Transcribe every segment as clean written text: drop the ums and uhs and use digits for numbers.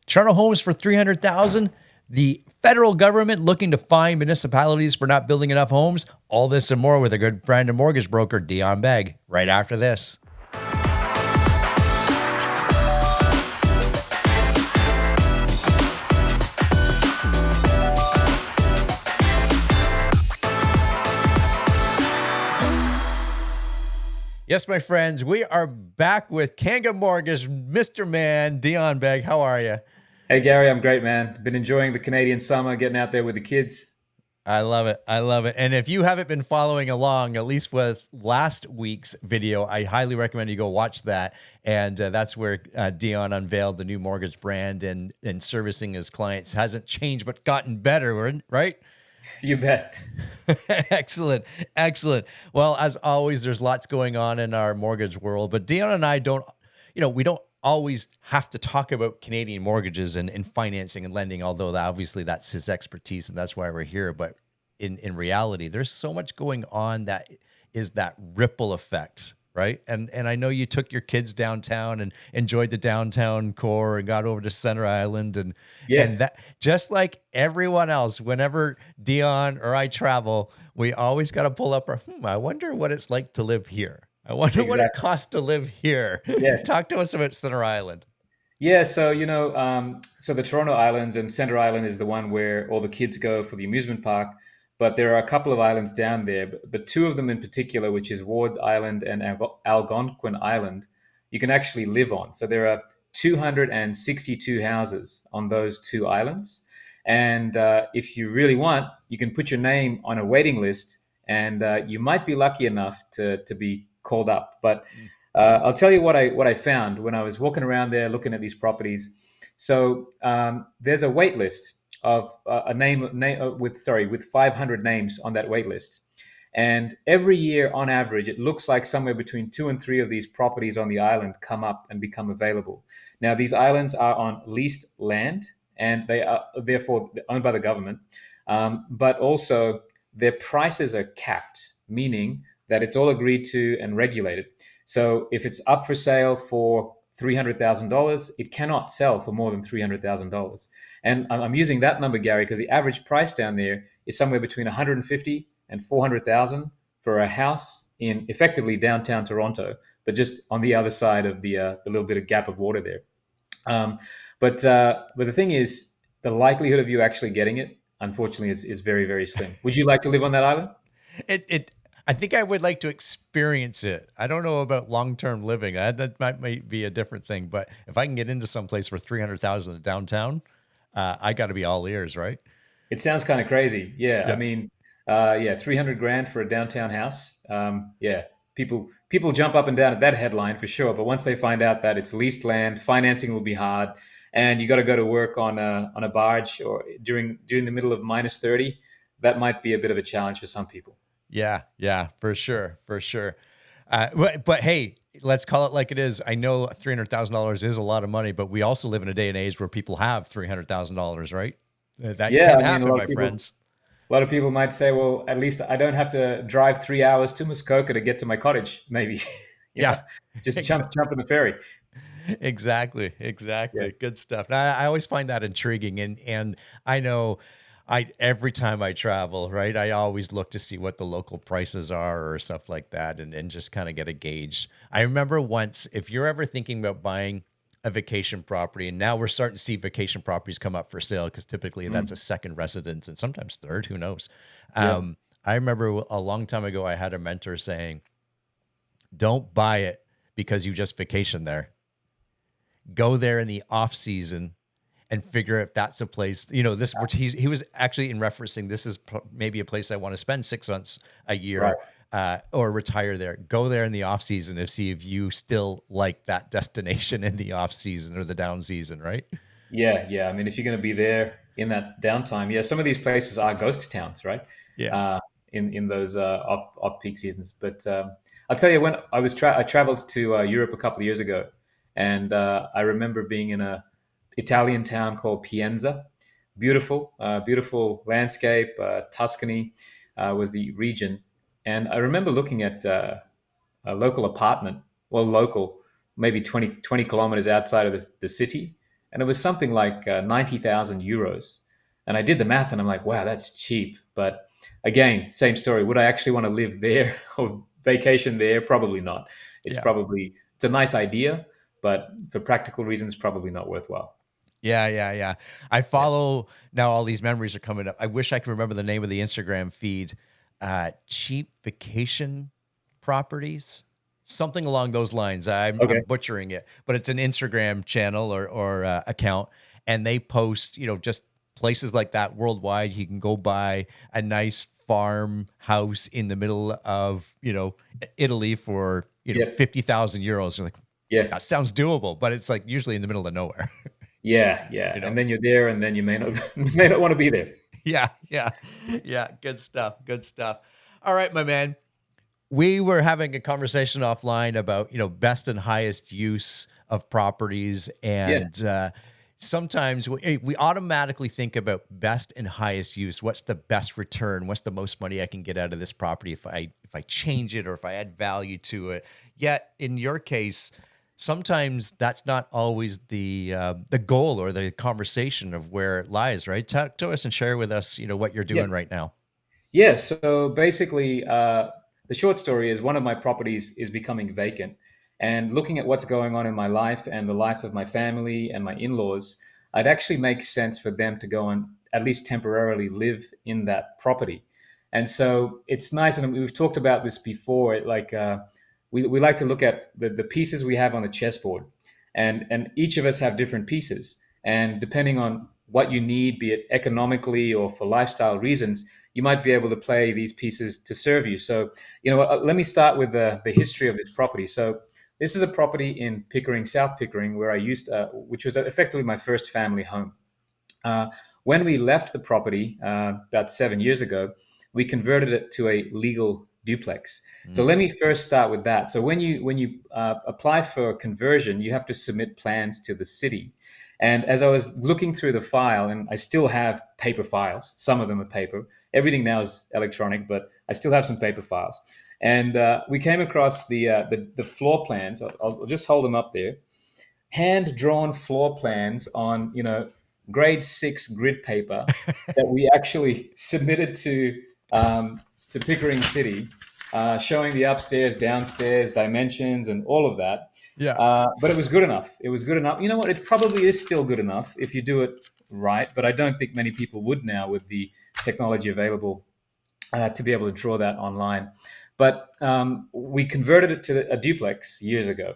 Toronto homes for 300,000. The federal government looking to fine municipalities for not building enough homes. All this and more with a good friend and mortgage broker, Dion Beg, right after this. Yes, my friends, we are back with Kanga Mortgage, Mr. Man, Dion Beg. How are you? Hey Gary, I'm great, man. Been enjoying the Canadian summer, getting out there with the kids. I love it. I love it. And if you haven't been following along, at least with last week's video, I highly recommend you go watch that. And that's where Dion unveiled the new mortgage brand, and servicing his clients hasn't changed but gotten better, right? You bet. Excellent. Excellent. Well, as always, there's lots going on in our mortgage world, but Dion and I don't, we don't always have to talk about Canadian mortgages and financing and lending, although obviously that's his expertise and that's why we're here. But in reality, there's so much going on that is that ripple effect, right? And I know you took your kids downtown and enjoyed the downtown core and got over to Center Island and Yeah, that, just like everyone else, whenever Dion or I travel, we always got to pull up our, I wonder what it's like to live here. I wonder what it exactly. costs to live here. Yes. Talk to us about Center Island. Yeah, so so the Toronto Islands and Centre Island is the one where all the kids go for the amusement park. But there are a couple of islands down there, but two of them in particular, which is Ward Island and Algonquin Island, you can actually live on. So there are 262 houses on those two islands, and if you really want, you can put your name on a waiting list, and you might be lucky enough to be called up. But I'll tell you what I found when I was walking around there looking at these properties. So there's a wait list of with 500 names on that wait list, and every year on average, it looks like somewhere between two and three of these properties on the island come up and become available. Now these islands are on leased land, and they are therefore owned by the government, but also their prices are capped, meaning that it's all agreed to and regulated. So if it's up for sale for $300,000, it cannot sell for more than $300,000. And I'm using that number, Gary, because the average price down there is somewhere between 150 and 400,000 for a house in effectively downtown Toronto, but just on the other side of the little bit of gap of water there. Um, but the thing is, the likelihood of you actually getting it, unfortunately, is very very slim. Would you like to live on that island? It I think I would like to experience it. I don't know about long-term living. That might be a different thing, but if I can get into some place for 300,000 downtown, I got to be all ears, right? It sounds kind of crazy. Yeah, I Yeah. mean, yeah, 300 grand for a downtown house. Yeah, people jump up and down at that headline for sure. But once they find out that it's leased land, financing will be hard, and you got to go to work on a barge or during the middle of -30, that might be a bit of a challenge for some people. Yeah, for sure, for sure. But hey, let's call it like it is. I know $300,000 is a lot of money, but we also live in a day and age where people have $300,000, right? That Yeah, can I mean, happen, my friends. a lot of people might say, well, at least I don't have to drive 3 hours to Muskoka to get to my cottage. Maybe, you know, Yeah, just exactly. jump in the ferry. Exactly, Yeah. exactly. Good stuff. Now, I always find that intriguing, and I know I every time I travel, right, I always look to see what the local prices are or stuff like that, and just kind of get a gauge. I remember once, if you're ever thinking about buying a vacation property, and now we're starting to see vacation properties come up for sale because typically that's a Mm. second residence and sometimes third, who knows? Yeah. I remember a long time ago, I had a mentor saying, "Don't buy it because you just vacation there. Go there in the off season and figure if that's a place, this, which he was actually in referencing, this is maybe a place I want to spend 6 months a Right. year, or retire there. Go there in the off season and see if you still like that destination in the off season or the down season, right?" Yeah. Yeah. I mean, if you're going to be there in that downtime, yeah, some of these places are ghost towns, right? Yeah. Uh, in those off peak seasons. But I'll tell you, when I traveled to Europe a couple of years ago, and I remember being in a Italian town called Pienza. Beautiful, beautiful landscape. Tuscany was the region, and I remember looking at a local apartment, well, local, maybe 20 kilometers outside of the city. and it was something like 90,000 euros. And I did the math, and I'm like, wow, that's cheap. But again, same story. Would I actually want to live there or vacation there? Probably not. Yeah. It's a nice idea, but for practical reasons, probably not worthwhile. Yeah, yeah, yeah. I Yeah. follow now. All these memories are coming up. I wish I could remember the name of the Instagram feed. Cheap vacation properties, something along those lines. I'm Okay. butchering it, but it's an Instagram channel or account, and they post just places like that worldwide. You can go buy a nice farmhouse in the middle of Italy for Yeah. 50,000 euros. You're like, Yeah. that sounds doable, but it's like usually in the middle of nowhere. Yeah. Yeah. you know. And then you're there, and then you may not may not want to be there. Yeah, yeah, yeah. Good stuff. Good stuff. All right, my man. We were having a conversation offline about best and highest use of properties, Yeah. and sometimes we automatically think about best and highest use. What's the best return? What's the most money I can get out of this property if I change it or if I add value to it? Yet in your case, sometimes that's not always the goal or the conversation of where it lies. Right? Talk to us and share with us what you're Yeah. doing right now. Yeah. So basically, the short story is one of my properties is becoming vacant. And looking at what's going on in my life and the life of my family and my in laws, it actually makes sense for them to go and at least temporarily live in that property. And so it's nice. And we've talked about this before. We like to look at the pieces we have on the chessboard, and each of us have different pieces. And depending on what you need, be it economically or for lifestyle reasons, you might be able to play these pieces to serve you. So, let me start with the history of this property. So, this is a property in Pickering, South Pickering, where which was effectively my first family home. Uh, when we left the property about 7 years ago, we converted it to a legal duplex. So let Mm. me first start with that. So when you apply for a conversion, you have to submit plans to the city. And as I was looking through the file, and I still have paper files, some of them are paper. Everything now is electronic, but I still have some paper files. And we came across the floor plans. I'll just hold them up there, hand drawn floor plans on grade 6 grid paper that we actually submitted to Pickering City, showing the upstairs, downstairs dimensions and all of that. Yeah. But it was good enough. It was good enough. You know what? It probably is still good enough if you do it right. But I don't think many people would now with the technology available to be able to draw that online. But we converted it to a duplex years ago.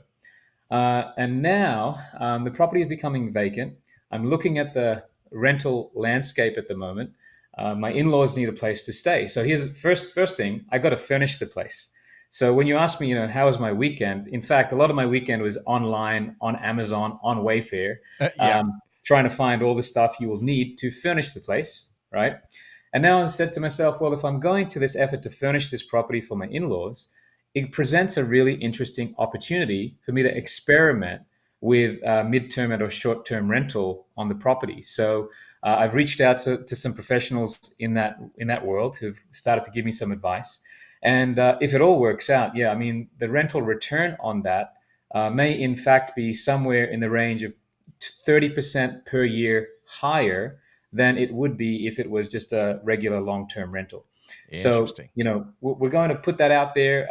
And now the property is becoming vacant. I'm looking at the rental landscape at the moment. My in-laws need a place to stay. So here's the first thing: I got to furnish the place. So when you ask me, how was my weekend? In fact, a lot of my weekend was online, on Amazon, on Wayfair, Yeah. trying to find all the stuff you will need to furnish the place, right? And now I've said to myself, well, if I'm going to this effort to furnish this property for my in-laws, it presents a really interesting opportunity for me to experiment with midterm or short-term rental on the property. So I've reached out to some professionals in that world who've started to give me some advice. And if it all works out, yeah, I mean, the rental return on that may in fact be somewhere in the range of 30% per year higher than it would be if it was just a regular long-term rental. So, Interesting. we're going to put that out there.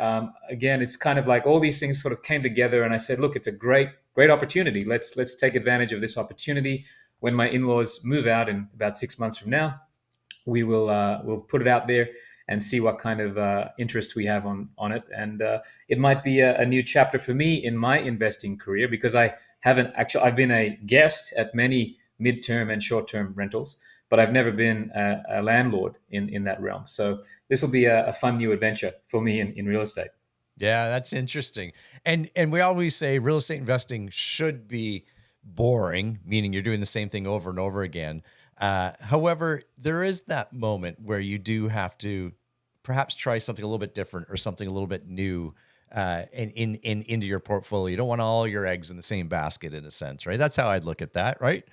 Again, it's kind of like all these things sort of came together, and I said, look, it's a great opportunity. Let's take advantage of this opportunity. When my in-laws move out in about 6 months from now, we'll put it out there and see what kind of interest we have on it. And it might be a new chapter for me in my investing career, because I've been a guest at many midterm and short-term rentals, but I've never been a landlord in that realm. So this will be a fun new adventure for me in real estate. Yeah, that's interesting. And we always say real estate investing should be boring, meaning you're doing the same thing over and over again. However, there is that moment where you do have to perhaps try something a little bit different or something a little bit new in into your portfolio. You don't want all your eggs in the same basket, in a sense, right? That's how I'd look at that, right?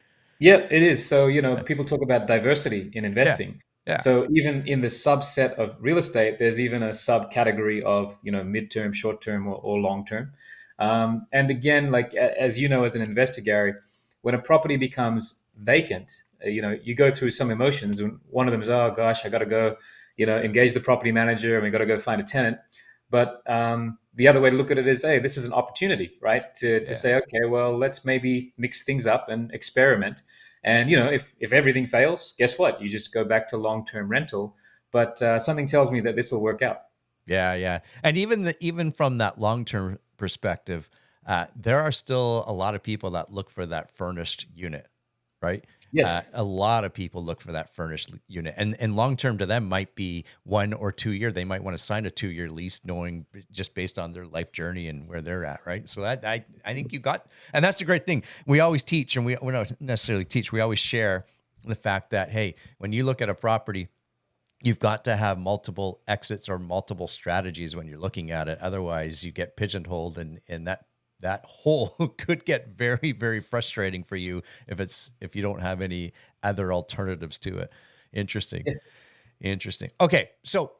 Yeah, it is. So, people talk about diversity in Yeah, investing. yeah, So even in the subset of real estate, there's even a subcategory of, midterm, short term, or long term. And again, like as you know, as an investor, Gary, when a property becomes vacant, you go through some emotions, and one of them is, oh gosh, I got to go, engage the property manager, and we got to go find a tenant. But the other way to look at it is, hey, this is an opportunity, right? To Yeah. say, okay, well, let's maybe mix things up and experiment. And if everything fails, guess what? You just go back to long-term rental. But something tells me that this will work out. Yeah, yeah. And even from that long-term perspective, there are still a lot of people that look for that furnished unit, right? Yes. A lot of people look for that furnished unit, and long-term to them might be 1 or 2 year. They might want to sign a 2 year lease, knowing just based on their life journey and where they're at, right? So that I think you got, and that's the great thing. We always teach, and we don't necessarily teach. We always share the fact that, hey, when you look at a property, you've got to have multiple exits or multiple strategies when you're looking at it. Otherwise, you get pigeonholed, and that hole could get very, very frustrating for you if you don't have any other alternatives to it. Interesting. Yeah. Interesting. Okay, so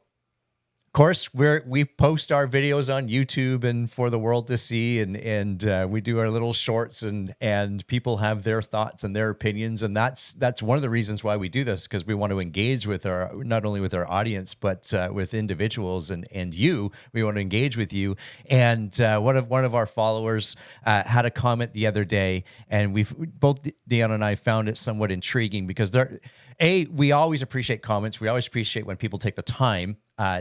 of course, we post our videos on YouTube and for the world to see, and we do our little shorts, and people have their thoughts and their opinions, and that's one of the reasons why we do this, because we want to engage with our, not only with our audience, but with individuals, and you. We want to engage with you. And one of our followers had a comment the other day, and we've both, Dion and I, found it somewhat intriguing, because we always appreciate comments. We always appreciate when people take the time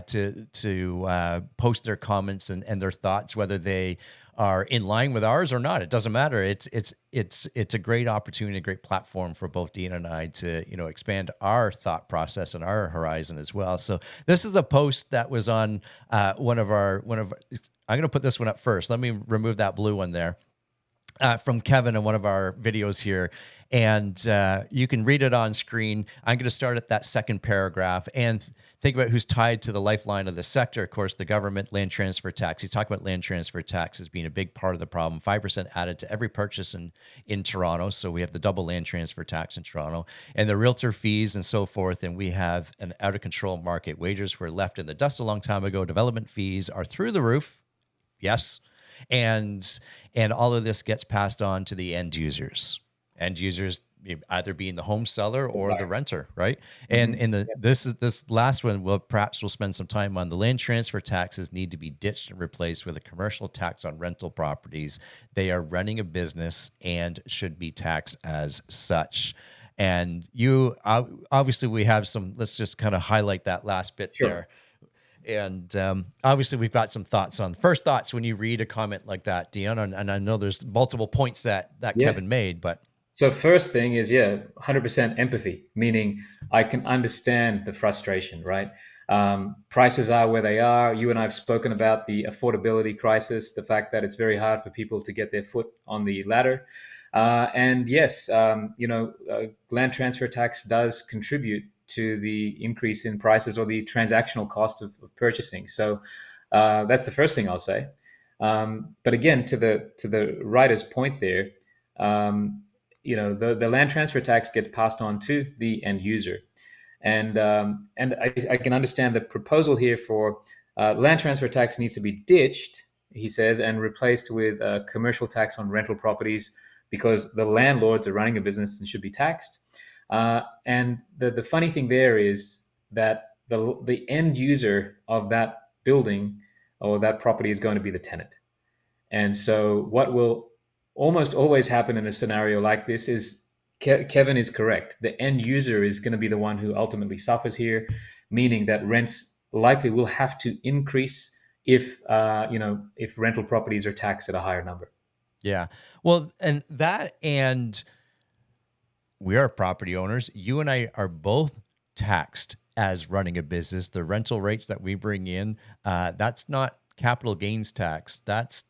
to post their comments and their thoughts, whether they are in line with ours or not. It doesn't matter. It's a great opportunity, a great platform for both Dean and I to expand our thought process and our horizon as well. So this is a post that was on one of. I'm going to put this one up first. Let me remove that blue one there. From Kevin in one of our videos here. And you can read it on screen. I'm going to start at that second paragraph and think about who's tied to the lifeline of the sector. Of course, the government, land transfer tax. He's talking about land transfer tax as being a big part of the problem. 5% added to every purchase in Toronto. So we have the double land transfer tax in Toronto, and the realtor fees and so forth. And we have an out of control market. Wages were left in the dust a long time ago. Development fees are through the roof. Yes. And all of this gets passed on to the end users. End users either being the home seller or the renter, right? And Mm-hmm. in this last one, we'll spend some time on. The land transfer taxes need to be ditched and replaced with a commercial tax on rental properties. They are running a business and should be taxed as such. And obviously we have some. Let's just kind of highlight that last bit Sure. there. And obviously, we've got some thoughts on first thoughts when you read a comment like that, Dion. And I know there's multiple points that Yeah. Kevin made, but So first thing is, yeah, 100% empathy, meaning I can understand the frustration, right? Prices are where they are. You and I have spoken about the affordability crisis, the fact that it's very hard for people to get their foot on the ladder. And yes, land transfer tax does contribute to the increase in prices or the transactional cost of purchasing. So that's the first thing I'll say. But again, to the writer's point there, um, the land transfer tax gets passed on to the end user, and I can understand the proposal here for land transfer tax needs to be ditched, he says, and replaced with a commercial tax on rental properties, because the landlords are running a business and should be taxed. And the funny thing there is that the end user of that building or that property is going to be the tenant. And so, what will almost always happen in a scenario like this is Kevin is correct. The end user is going to be the one who ultimately suffers here, meaning that rents likely will have to increase if rental properties are taxed at a higher number. yeah. Well, and we are property owners. You and I are both taxed as running a business. The rental rates that we bring in, that's not capital gains tax. That's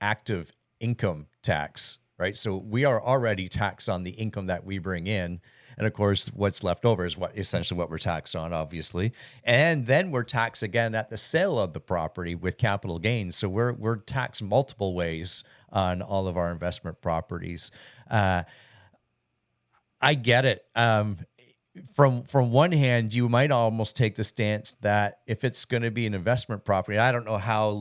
active income tax, right? So we are already taxed on the income that we bring in. And of course, what's left over is essentially what we're taxed on, obviously. And then we're taxed again at the sale of the property with capital gains. So we're taxed multiple ways on all of our investment properties. I get it. From one hand, you might almost take the stance that if it's going to be an investment property, I don't know how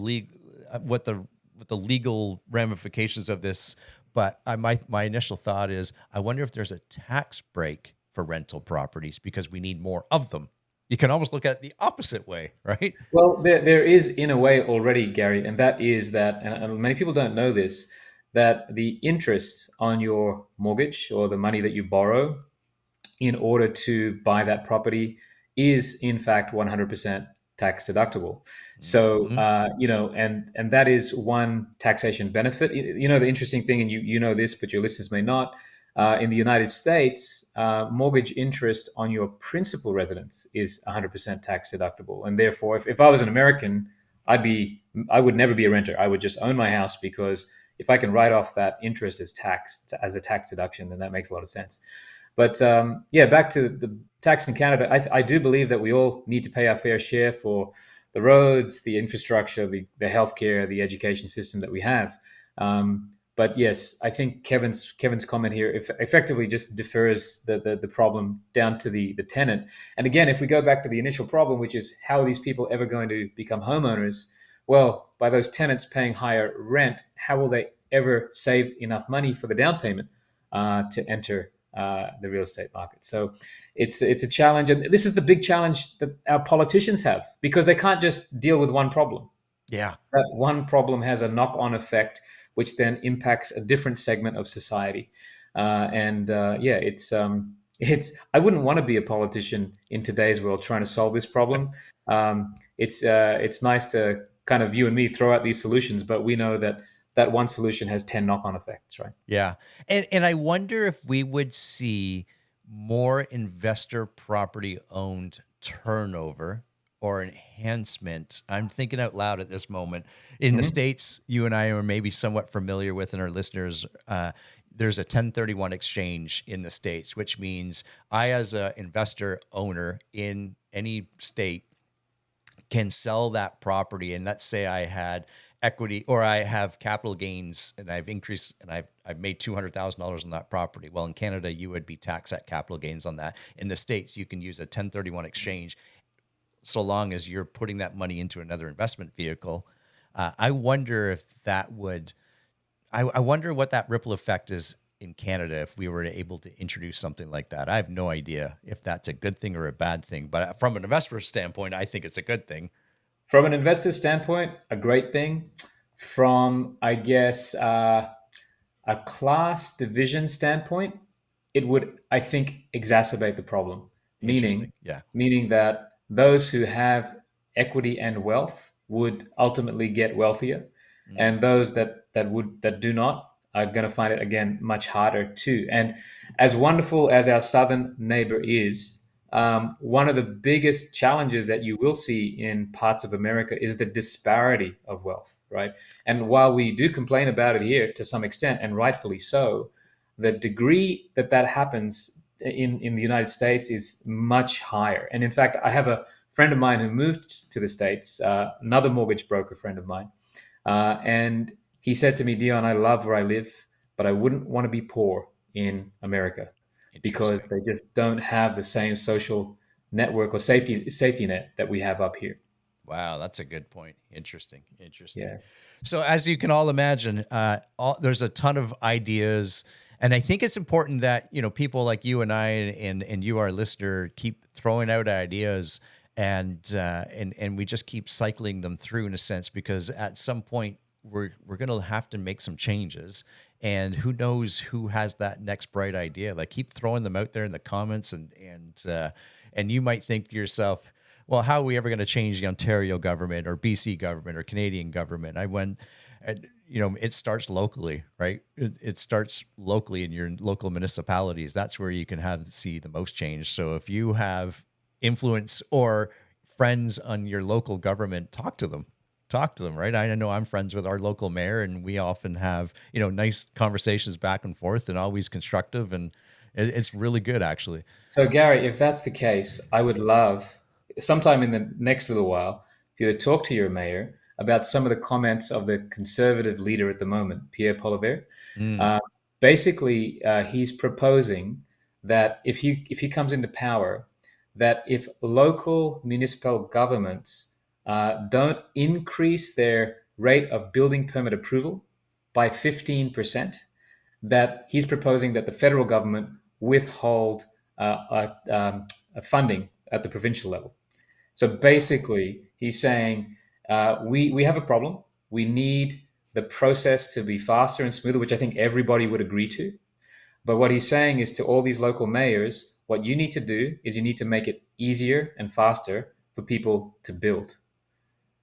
what the legal ramifications of this But my initial thought is, I wonder if there's a tax break for rental properties because we need more of them. You can almost look at it the opposite way, right? Well, there is in a way already, Gary, and that is that, and many people don't know this, that the interest on your mortgage or the money that you borrow in order to buy that property is in fact 100% tax deductible. So Mhm. and that is one taxation benefit. The interesting thing, and you know this, but your listeners may not. In the United States, mortgage interest on your principal residence is 100% tax deductible, and therefore, if I was an American, I would never be a renter. I would just own my house because if I can write off that interest as a tax deduction, then that makes a lot of sense. But yeah, back to the tax in Canada. I do believe that we all need to pay our fair share for the roads, the infrastructure, the healthcare, the education system that we have. But yes, I think Kevin's comment here effectively just defers the problem down to the tenant. And again, if we go back to the initial problem, which is how are these people ever going to become homeowners? Well, by those tenants paying higher rent, how will they ever save enough money for the down payment to enter the real estate market? So it's a challenge, and this is the big challenge that our politicians have because they can't just deal with one problem. Yeah. That one problem has a knock-on effect, which then impacts a different segment of society. And yeah, it's. I wouldn't want to be a politician in today's world trying to solve this problem. It's nice to kind of you and me throw out these solutions, but we know that that one solution has 10 knock-on effects, right? Yeah. And I wonder if we would see more investor property owned turnover or enhancement. I'm thinking out loud at this moment. In the Mhm. States, you and I are maybe somewhat familiar with, and our listeners, there's a 1031 exchange in the States, which means I, as an investor owner in any state, can sell that property. And let's say I had equity or I have capital gains and I've increased and I've made $200,000 on that property. Well, in Canada, you would be taxed at capital gains on that. In the States, you can use a 1031 exchange so long as you're putting that money into another investment vehicle. I wonder if that would, I wonder what that ripple effect is in Canada if we were able to introduce something like that. I have no idea if that's a good thing or a bad thing, but from an investor standpoint, I think it's a good thing. From an investor standpoint, a great thing. From, I guess, a class division standpoint, it would, I think, exacerbate the problem. Interesting. Meaning, Yeah. meaning that those who have equity and wealth would ultimately get wealthier, Mm. and those that do not are going to find it again much harder too. And as wonderful as our southern neighbor is, one of the biggest challenges that you will see in parts of America is the disparity of wealth, right? And while we do complain about it here to some extent, and rightfully so, the degree that that happens in the United States is much higher. And in fact, I have a friend of mine who moved to the States, another mortgage broker friend of mine, and he said to me, Dion, I love where I live, but I wouldn't want to be poor in America because Interesting. they just don't have the same social network or safety net that we have up here. Wow, that's a good point. Interesting. Interesting. Yeah. So, as you can all imagine, there's a ton of ideas, and I think it's important that people like you and I and you, our listener, keep throwing out ideas, and we just keep cycling them through in a sense because at some point we're gonna have to make some changes, and who knows who has that next bright idea? Like keep throwing them out there in the comments, and you might think to yourself, well, how are we ever going to change the Ontario government or BC government or Canadian government? I went, and, it starts locally, right? It starts locally in your local municipalities. That's where you can see the most change. So if you have influence or friends on your local government, talk to them. Talk to them, right? I know I'm friends with our local mayor, and we often have nice conversations back and forth, and always constructive, and it's really good actually. So, Gary, if that's the case, I would love sometime in the next little while for you to talk to your mayor about some of the comments of the conservative leader at the moment, Pierre Poilievre. Mm, Uh, basically, he's proposing that if he comes into power, that if local municipal governments don't increase their rate of building permit approval by 15%, that he's proposing that the federal government withhold funding at the provincial level. So basically, he's saying we have a problem. We need the process to be faster and smoother, which I think everybody would agree to. But what he's saying is to all these local mayors, what you need to do is you need to make it easier and faster for people to build.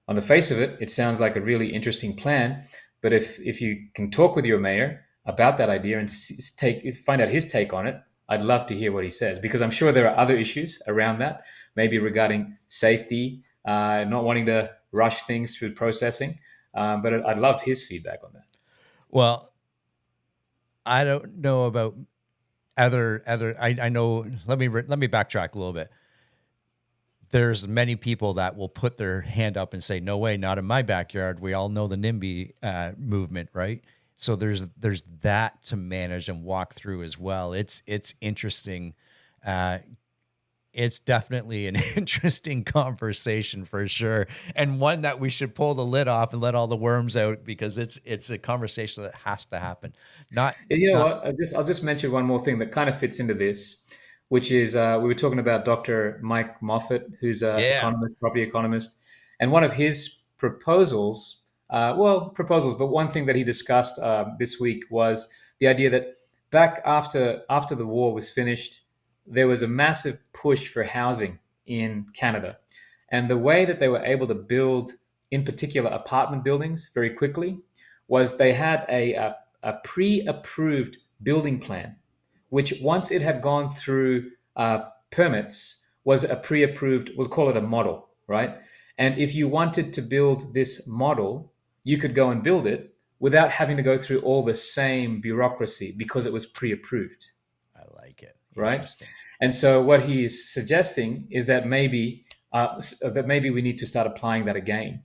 On the face of it, it sounds like a really interesting plan. But if you can talk with your mayor about that idea and find out his take on it, I'd love to hear what he says, because I'm sure there are other issues around that, maybe regarding safety, not wanting to rush things through processing. But I'd love his feedback on that. Well, I don't know about other. I know. Let me backtrack a little bit. There's many people that will put their hand up and say, "No way, not in my backyard." We all know the NIMBY movement, right? So there's that to manage and walk through as well. It's interesting. Uh, it's definitely an interesting conversation for sure, and one that we should pull the lid off and let all the worms out, because it's a conversation that has to happen. Not You know not what? I'll just mention one more thing that kind of fits into this, which is we were talking about Dr. Mike Moffat, who's a Yeah. economist, property economist, and one of his proposals, proposals, but one thing that he discussed this week was the idea that back after the war was finished, there was a massive push for housing in Canada, and the way that they were able to build, in particular, apartment buildings very quickly was they had a pre-approved building plan, which once it had gone through permits, was a pre-approved, we'll call it a model, right? And if you wanted to build this model, you could go and build it without having to go through all the same bureaucracy because it was pre-approved, I like it. right? Interesting. And so what he's suggesting is that maybe we need to start applying that again,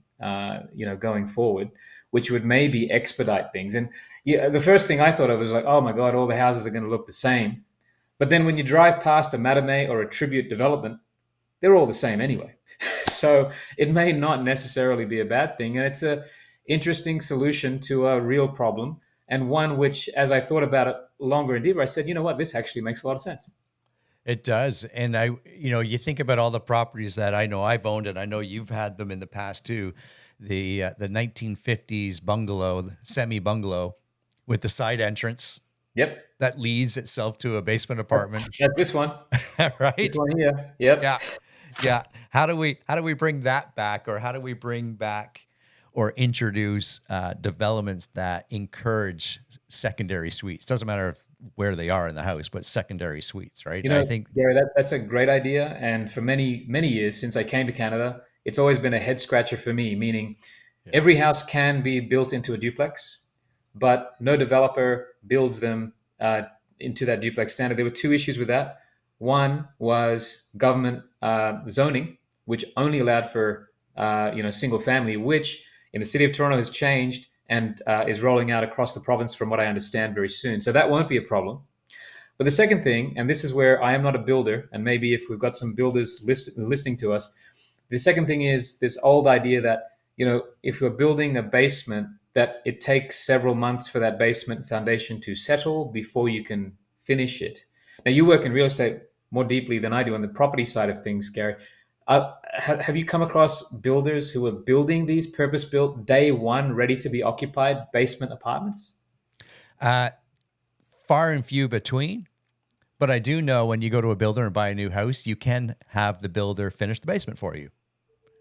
going forward, which would maybe expedite things. And yeah, the first thing I thought of was like, oh my god, all the houses are going to look the same. But then when you drive past a Mattame or a Tribute development, they're all the same anyway. So it may not necessarily be a bad thing, and it's a interesting solution to a real problem, and one which, as I thought about it longer and deeper, I said, you know what, this actually makes a lot of sense. It does. And you think about all the properties that I know I've owned, and I know you've had them in the past too. The 1950s bungalow, semi bungalow with the side entrance Yep, that leads itself to a basement that's, apartment, that's this one. This right? one here. Yep. Yeah. Yeah. How do we bring that back, or how do we bring back or introduce developments that encourage secondary suites? Doesn't matter where they are in the house, but secondary suites, right? You I know, think. Gary, that's a great idea. And for many, many years since I came to Canada, it's always been a head scratcher for me, meaning Yeah. every house can be built into a duplex, but no developer builds them into that duplex standard. There were two issues with that. One was government zoning, which only allowed for single family, which in the city of Toronto has changed and is rolling out across the province, from what I understand, very soon. So that won't be a problem. But the second thing, and this is where I am not a builder, and maybe if we've got some builders listening to us, the second thing is this old idea that, if you're building a basement, that it takes several months for that basement foundation to settle before you can finish it. Now, you work in real estate more deeply than I do on the property side of things, Gary. Have you come across builders who are building these purpose-built, day one, ready to be occupied basement apartments? Uh, Far and few between, but I do know when you go to a builder and buy a new house, you can have the builder finish the basement for you.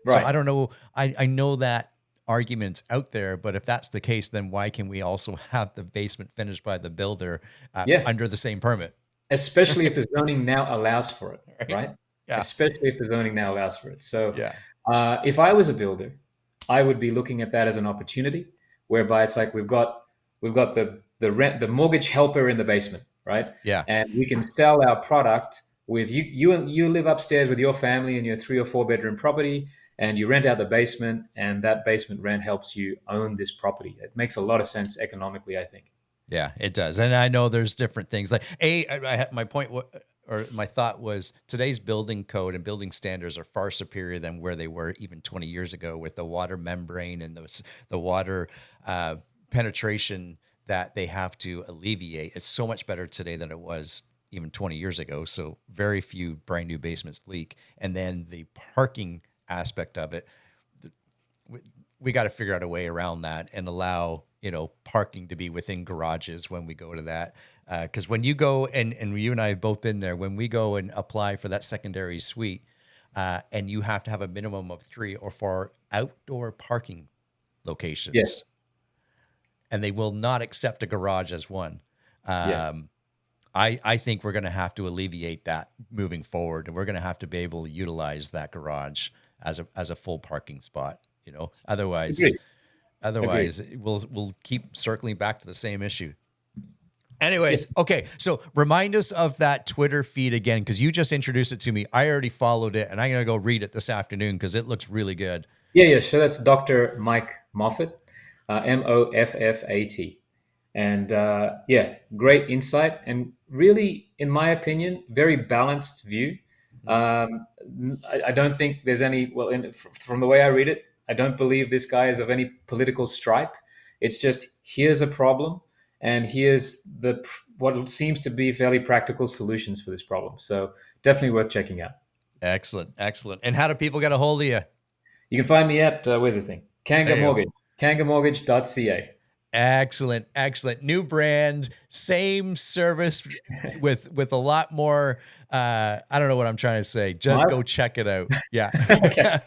So Right. I don't know. I know that argument's out there, but if that's the case, then why can we also have the basement finished by the builder Yeah. under the same permit? Especially if the zoning now allows for it, Right? right? Yeah. Especially if the zoning now allows for it. So, Yeah. if I was a builder, I would be looking at that as an opportunity, whereby it's like we've got the mortgage helper in the basement, right? Yeah. And we can sell our product with you live upstairs with your family in your 3 or 4 bedroom property, and you rent out the basement, and that basement rent helps you own this property. It makes a lot of sense economically, I think. Yeah, it does. And I know there's different things. Like my point or my thought was today's building code and building standards are far superior than where they were even 20 years ago with the water membrane and the water penetration that they have to alleviate. It's so much better today than it was even 20 years ago. So very few brand new basements leak. And then the parking aspect of it, we got to figure out a way around that and allow, parking to be within garages when we go to that. Because when you go, and you and I have both been there, when we go and apply for that secondary suite, and you have to have a minimum of 3 or 4 outdoor parking Yeah. locations, and they will not accept a garage as one. Yeah. Um, I think we're going to have to alleviate that moving forward, and we're going to have to be able to utilize that garage as a full parking spot. Otherwise, Agreed. Agreed. we'll keep circling back to the same issue. Yeah. Anyways, okay, so remind us of that Twitter feed again, because you just introduced it to me. I already followed it, and I'm gonna go read it this afternoon because it looks really good. Yeah. Yeah. So that's Dr. Mike Moffat, Moffat. And yeah, great insight. And really, in my opinion, very balanced view. I don't think there's any, well, from the way I read it, I don't believe this guy is of any political stripe. It's just here's a problem, and here's what seems to be fairly practical solutions for this problem. So definitely worth checking out. Excellent, excellent. And how do people get a hold of you? You can find me at where's this thing? Kanga There you go. Mortgage, kangamortgage.ca. Excellent, excellent. New brand, same service with a lot more. I don't know what I'm trying to say. Just Smart. go check it out. Yeah. Okay.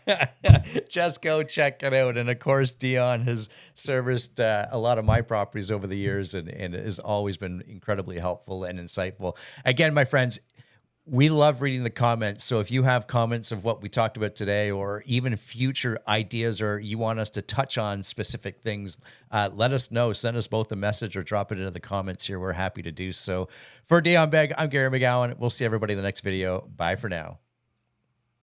Just go check it out. And of course, Dion has serviced a lot of my properties over the years and has always been incredibly helpful and insightful. Again, my friends, we love reading the comments. So if you have comments of what we talked about today, or even future ideas, or you want us to touch on specific things, let us know. Send us both a message or drop it into the comments here. We're happy to do so. For Dion Beg, I'm Gary McGowan. We'll see everybody in the next video. Bye for now.